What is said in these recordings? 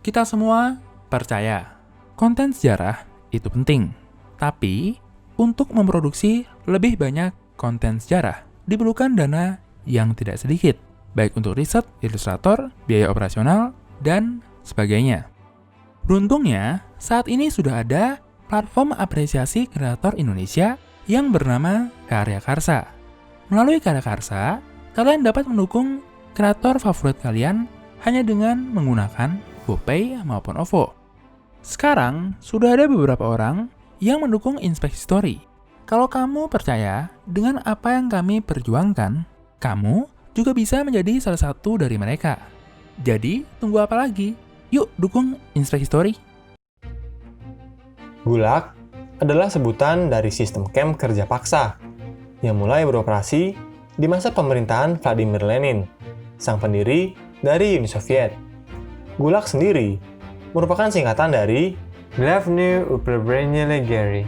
Kita semua percaya konten sejarah itu penting. Tapi, untuk memproduksi lebih banyak konten sejarah, diperlukan dana yang tidak sedikit, baik untuk riset, ilustrator, biaya operasional, dan sebagainya. Beruntungnya, saat ini sudah ada platform apresiasi kreator Indonesia yang bernama Karya Karsa. Melalui Karya Karsa, kalian dapat mendukung kreator favorit kalian hanya dengan menggunakan GoPay maupun OVO. Sekarang, sudah ada beberapa orang yang mendukung Inspeksi Story. Kalau kamu percaya dengan apa yang kami perjuangkan, kamu juga bisa menjadi salah satu dari mereka. Jadi, tunggu apa lagi? Yuk, dukung Inspeksi Story. Gulag adalah sebutan dari sistem camp kerja paksa yang mulai beroperasi di masa pemerintahan Vladimir Lenin, sang pendiri dari Uni Soviet. Gulag sendiri merupakan singkatan dari Главное управление лагерей,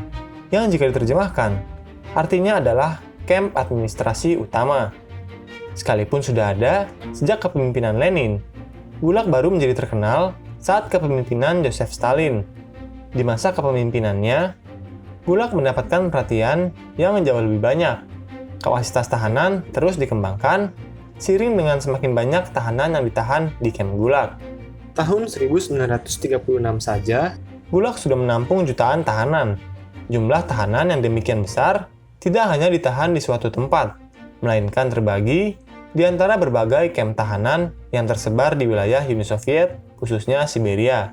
yang jika diterjemahkan, artinya adalah camp administrasi utama. Sekalipun sudah ada sejak kepemimpinan Lenin, Gulag baru menjadi terkenal saat kepemimpinan Joseph Stalin. Di masa kepemimpinannya, Gulag mendapatkan perhatian yang jauh lebih banyak. Kapasitas tahanan terus dikembangkan, seiring dengan semakin banyak tahanan yang ditahan di camp Gulag. Tahun 1936 saja, Gulag sudah menampung jutaan tahanan. Jumlah tahanan yang demikian besar tidak hanya ditahan di suatu tempat, melainkan terbagi di antara berbagai kamp tahanan yang tersebar di wilayah Uni Soviet, khususnya Siberia.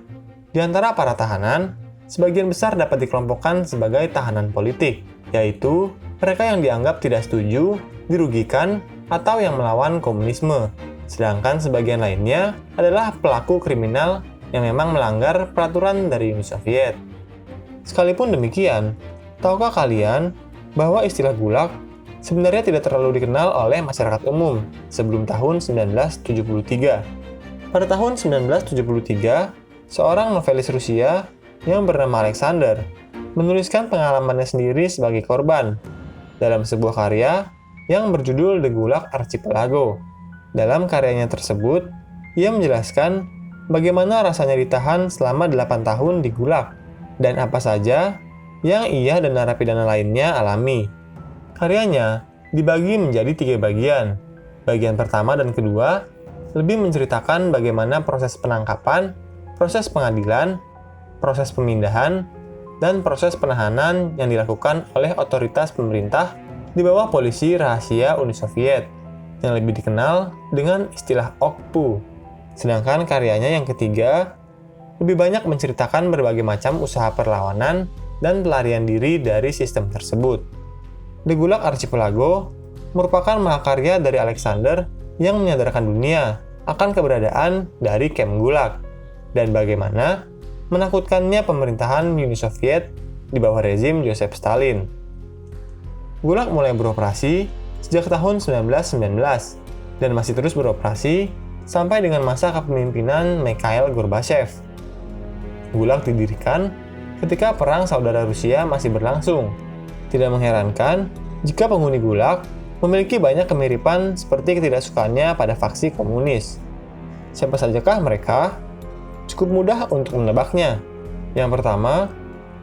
Di antara para tahanan, sebagian besar dapat dikelompokkan sebagai tahanan politik, yaitu mereka yang dianggap tidak setuju, dirugikan, atau yang melawan komunisme. Sedangkan sebagian lainnya adalah pelaku kriminal yang memang melanggar peraturan dari Uni Soviet. Sekalipun demikian, tahukah kalian bahwa istilah Gulag sebenarnya tidak terlalu dikenal oleh masyarakat umum sebelum tahun 1973. Pada tahun 1973, seorang novelis Rusia yang bernama Alexander menuliskan pengalamannya sendiri sebagai korban dalam sebuah karya yang berjudul The Gulag Archipelago. Dalam karyanya tersebut, ia menjelaskan bagaimana rasanya ditahan selama 8 tahun di Gulag dan apa saja yang ia dan narapidana lainnya alami. Karyanya dibagi menjadi 3 bagian. Bagian pertama dan kedua lebih menceritakan bagaimana proses penangkapan, proses pengadilan, proses pemindahan, dan proses penahanan yang dilakukan oleh otoritas pemerintah di bawah polisi rahasia Uni Soviet, yang lebih dikenal dengan istilah OKPU. Sedangkan karyanya yang ketiga lebih banyak menceritakan berbagai macam usaha perlawanan dan pelarian diri dari sistem tersebut. The Gulag Archipelago merupakan mahakarya dari Alexander yang menyadarkan dunia akan keberadaan dari camp Gulag dan bagaimana menakutkannya pemerintahan Uni Soviet di bawah rezim Joseph Stalin. Gulag mulai beroperasi sejak tahun 1919 dan masih terus beroperasi sampai dengan masa kepemimpinan Mikhail Gorbachev. Gulag didirikan ketika Perang Saudara Rusia masih berlangsung. Tidak mengherankan jika penghuni Gulag memiliki banyak kemiripan seperti ketidaksukaannya pada faksi komunis. Siapa sajakah mereka? Cukup mudah untuk menebaknya. Yang pertama,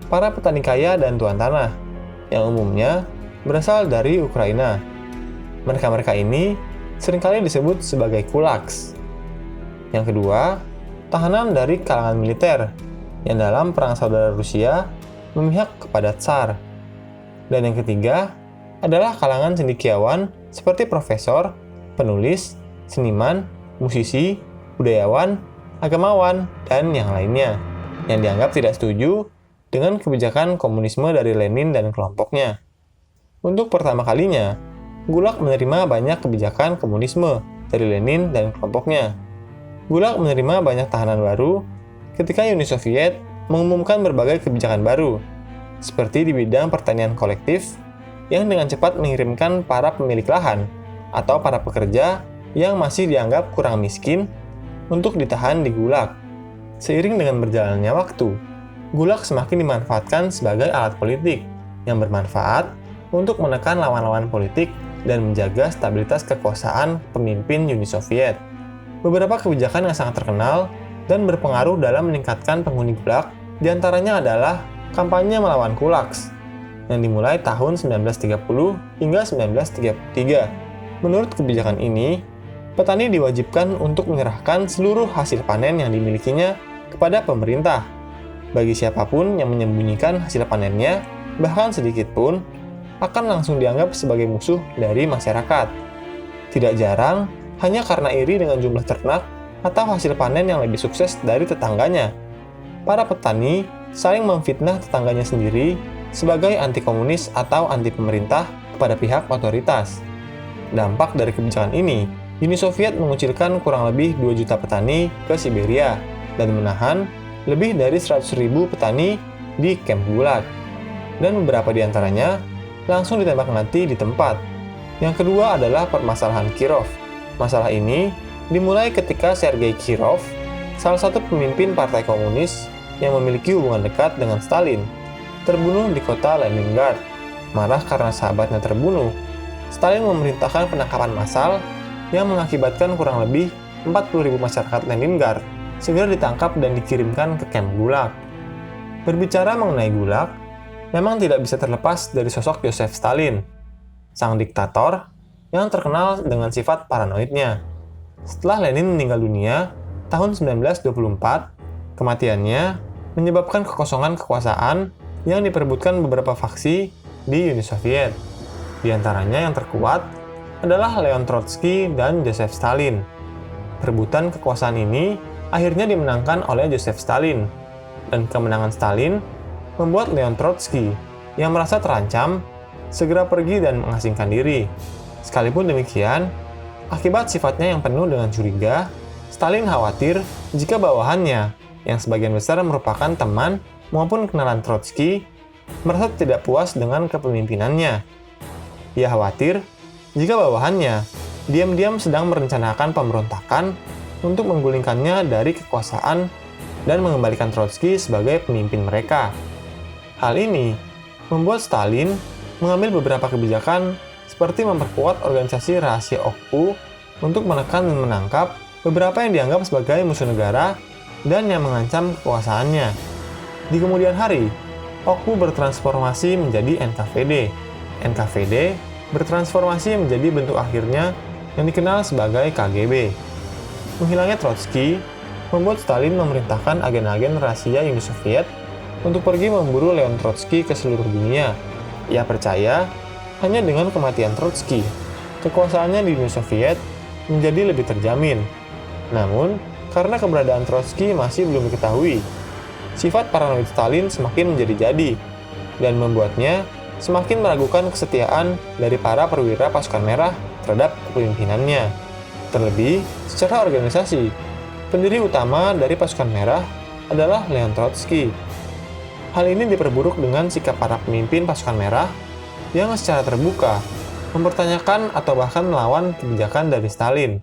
para petani kaya dan tuan tanah, yang umumnya berasal dari Ukraina. Mereka-mereka ini seringkali disebut sebagai kulaks. Yang kedua, tahanan dari kalangan militer, yang dalam Perang Saudara Rusia memihak kepada Tsar. Dan yang ketiga, adalah kalangan cendekiawan seperti profesor, penulis, seniman, musisi, budayawan, agamawan, dan yang lainnya, yang dianggap tidak setuju dengan kebijakan komunisme dari Lenin dan kelompoknya. Untuk pertama kalinya, Gulag menerima banyak kebijakan komunisme dari Lenin dan kelompoknya. Gulag menerima banyak tahanan baru ketika Uni Soviet mengumumkan berbagai kebijakan baru, seperti di bidang pertanian kolektif, yang dengan cepat mengirimkan para pemilik lahan atau para pekerja yang masih dianggap kurang miskin untuk ditahan di Gulag. Seiring dengan berjalannya waktu, Gulag semakin dimanfaatkan sebagai alat politik yang bermanfaat untuk menekan lawan-lawan politik dan menjaga stabilitas kekuasaan pemimpin Uni Soviet. Beberapa kebijakan yang sangat terkenal dan berpengaruh dalam meningkatkan penghuni Gulag, diantaranya adalah kampanye melawan kulaks yang dimulai tahun 1930 hingga 1933. Menurut kebijakan ini, petani diwajibkan untuk menyerahkan seluruh hasil panen yang dimilikinya kepada pemerintah. Bagi siapapun yang menyembunyikan hasil panennya, bahkan sedikit pun, akan langsung dianggap sebagai musuh dari masyarakat. Tidak jarang, hanya karena iri dengan jumlah ternak atau hasil panen yang lebih sukses dari tetangganya. Para petani saling memfitnah tetangganya sendiri sebagai anti komunis atau anti pemerintah kepada pihak otoritas. Dampak dari kebijakan ini, Uni Soviet mengucilkan kurang lebih 2 juta petani ke Siberia dan menahan lebih dari 100.000 petani di kamp Gulag. Dan beberapa di antaranya langsung ditembak mati di tempat. Yang kedua adalah permasalahan Kirov. Masalah ini dimulai ketika Sergei Kirov, salah satu pemimpin Partai Komunis yang memiliki hubungan dekat dengan Stalin, terbunuh di kota Leningrad. Marah karena sahabatnya terbunuh, Stalin memerintahkan penangkapan massal yang mengakibatkan kurang lebih 40.000 masyarakat Leningrad segera ditangkap dan dikirimkan ke kamp Gulag. Berbicara mengenai Gulag, memang tidak bisa terlepas dari sosok Joseph Stalin, sang diktator yang terkenal dengan sifat paranoidnya. Setelah Lenin meninggal dunia tahun 1924, kematiannya menyebabkan kekosongan kekuasaan yang diperebutkan beberapa faksi di Uni Soviet. Di antaranya yang terkuat adalah Leon Trotsky dan Joseph Stalin. Perebutan kekuasaan ini akhirnya dimenangkan oleh Joseph Stalin, dan kemenangan Stalin membuat Leon Trotsky yang merasa terancam segera pergi dan mengasingkan diri. Sekalipun demikian, akibat sifatnya yang penuh dengan curiga, Stalin khawatir jika bawahannya, yang sebagian besar merupakan teman maupun kenalan Trotsky, merasa tidak puas dengan kepemimpinannya. Ia khawatir jika bawahannya diam-diam sedang merencanakan pemberontakan untuk menggulingkannya dari kekuasaan dan mengembalikan Trotsky sebagai pemimpin mereka. Hal ini membuat Stalin mengambil beberapa kebijakan seperti memperkuat organisasi rahasia OKU untuk menekan dan menangkap beberapa yang dianggap sebagai musuh negara dan yang mengancam kekuasaannya. Di kemudian hari, OKU bertransformasi menjadi NKVD. NKVD bertransformasi menjadi bentuk akhirnya yang dikenal sebagai KGB. Menghilangnya Trotsky membuat Stalin memerintahkan agen-agen rahasia Uni Soviet untuk pergi memburu Leon Trotsky ke seluruh dunia. Ia percaya hanya dengan kematian Trotsky, kekuasaannya di Uni Soviet menjadi lebih terjamin. Namun, karena keberadaan Trotsky masih belum diketahui, sifat paranoid Stalin semakin menjadi-jadi dan membuatnya semakin meragukan kesetiaan dari para perwira pasukan merah terhadap kepemimpinannya. Terlebih, secara organisasi, pendiri utama dari pasukan merah adalah Leon Trotsky. Hal ini diperburuk dengan sikap para pemimpin pasukan merah yang secara terbuka mempertanyakan atau bahkan melawan kebijakan dari Stalin.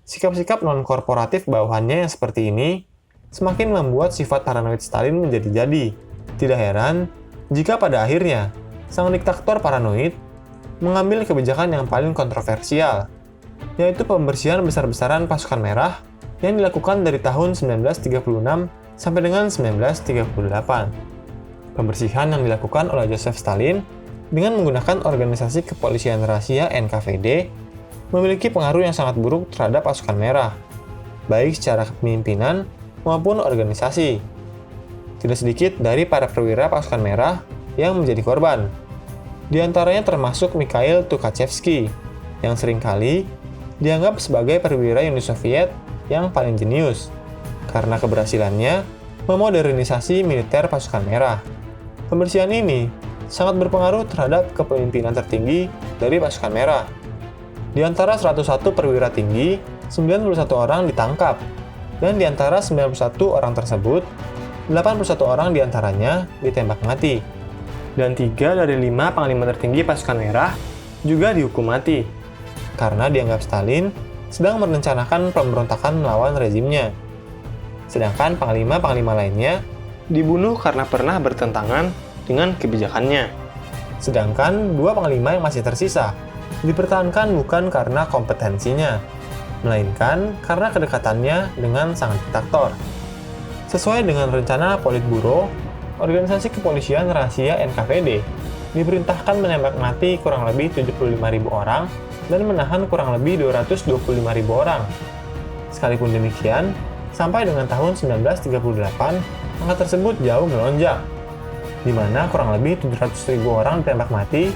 Sikap-sikap non-korporatif bawahannya yang seperti ini semakin membuat sifat paranoid Stalin menjadi-jadi. Tidak heran jika pada akhirnya sang diktator paranoid mengambil kebijakan yang paling kontroversial, yaitu pembersihan besar-besaran pasukan merah yang dilakukan dari tahun 1936 sampai dengan 1938. Pembersihan yang dilakukan oleh Joseph Stalin dengan menggunakan organisasi kepolisian rahasia NKVD memiliki pengaruh yang sangat buruk terhadap pasukan merah, baik secara kepemimpinan maupun organisasi. Tidak sedikit dari para perwira pasukan merah yang menjadi korban. Di antaranya termasuk Mikhail Tukhachevsky, yang seringkali dianggap sebagai perwira Uni Soviet yang paling jenius, karena keberhasilannya memodernisasi militer pasukan merah. Pembersihan ini sangat berpengaruh terhadap kepemimpinan tertinggi dari pasukan merah. Di antara 101 perwira tinggi, 91 orang ditangkap, dan di antara 91 orang tersebut, 81 orang diantaranya ditembak mati. Dan 3 dari 5 panglima tertinggi pasukan merah juga dihukum mati, karena dianggap Stalin sedang merencanakan pemberontakan melawan rezimnya. Sedangkan panglima-panglima lainnya dibunuh karena pernah bertentangan dengan kebijakannya. Sedangkan 2 panglima yang masih tersisa dipertahankan bukan karena kompetensinya, melainkan karena kedekatannya dengan sang diktator. Sesuai dengan rencana Politburo, organisasi kepolisian rahasia NKVD diperintahkan menembak mati kurang lebih 75.000 orang dan menahan kurang lebih 225.000 orang. Sekalipun demikian, sampai dengan tahun 1938, angka tersebut jauh melonjak, di mana kurang lebih 700.000 orang ditembak mati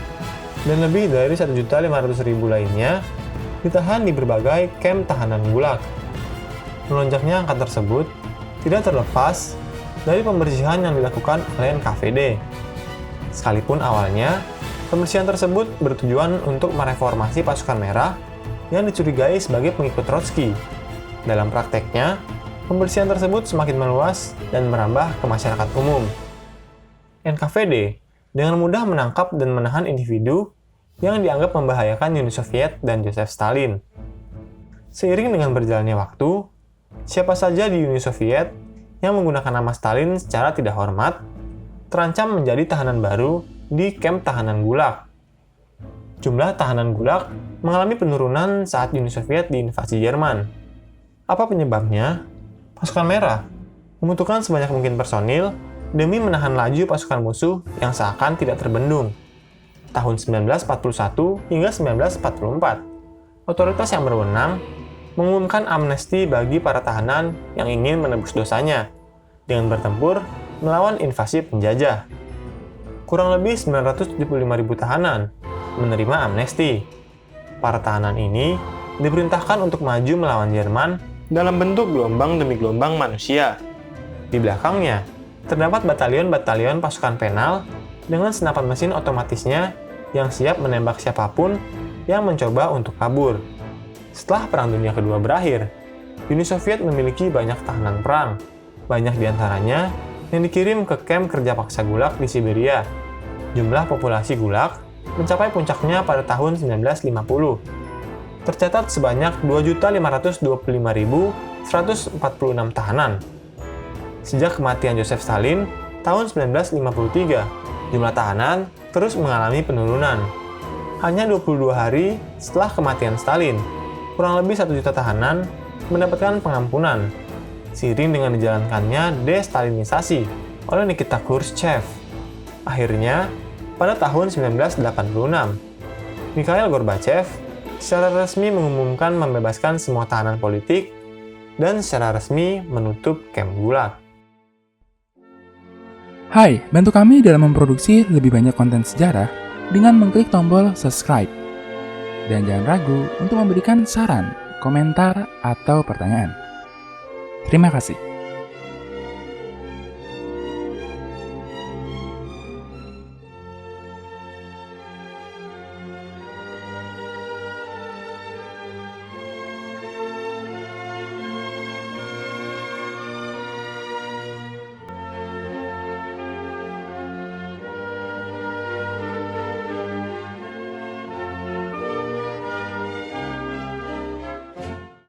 dan lebih dari 1.500.000 lainnya ditahan di berbagai kamp tahanan Gulag. Melonjaknya angka tersebut tidak terlepas dari pembersihan yang dilakukan oleh NKVD. Sekalipun awalnya, pembersihan tersebut bertujuan untuk mereformasi pasukan merah yang dicurigai sebagai pengikut Trotsky. Dalam prakteknya, pembersihan tersebut semakin meluas dan merambah ke masyarakat umum. NKVD dengan mudah menangkap dan menahan individu yang dianggap membahayakan Uni Soviet dan Joseph Stalin. Seiring dengan berjalannya waktu, siapa saja di Uni Soviet yang menggunakan nama Stalin secara tidak hormat terancam menjadi tahanan baru di kamp tahanan Gulag. Jumlah tahanan Gulag mengalami penurunan saat Uni Soviet diinvasi Jerman. Apa penyebabnya? Pasukan Merah membutuhkan sebanyak mungkin personil demi menahan laju pasukan musuh yang seakan tidak terbendung. Tahun 1941 hingga 1944, otoritas yang berwenang mengumumkan amnesti bagi para tahanan yang ingin menebus dosanya dengan bertempur melawan invasi penjajah. Kurang lebih 975.000 tahanan menerima amnesti. Para tahanan ini diperintahkan untuk maju melawan Jerman dalam bentuk gelombang demi gelombang manusia. Di belakangnya, terdapat batalion-batalion pasukan penal dengan senapan mesin otomatisnya yang siap menembak siapapun yang mencoba untuk kabur. Setelah Perang Dunia Kedua berakhir, Uni Soviet memiliki banyak tahanan perang. Banyak diantaranya yang dikirim ke kamp kerja paksa Gulag di Siberia. Jumlah populasi Gulag mencapai puncaknya pada tahun 1950. Tercatat sebanyak 2.525.146 tahanan. Sejak kematian Joseph Stalin tahun 1953, jumlah tahanan terus mengalami penurunan. Hanya 22 hari setelah kematian Stalin, kurang lebih 1 juta tahanan mendapatkan pengampunan, seiring dengan dijalankannya destalinisasi oleh Nikita Khrushchev. Akhirnya, pada tahun 1986, Mikhail Gorbachev secara resmi mengumumkan membebaskan semua tahanan politik dan secara resmi menutup kamp Gulag. Hai, bantu kami dalam memproduksi lebih banyak konten sejarah dengan mengklik tombol subscribe. Dan jangan ragu untuk memberikan saran, komentar, atau pertanyaan. Terima kasih.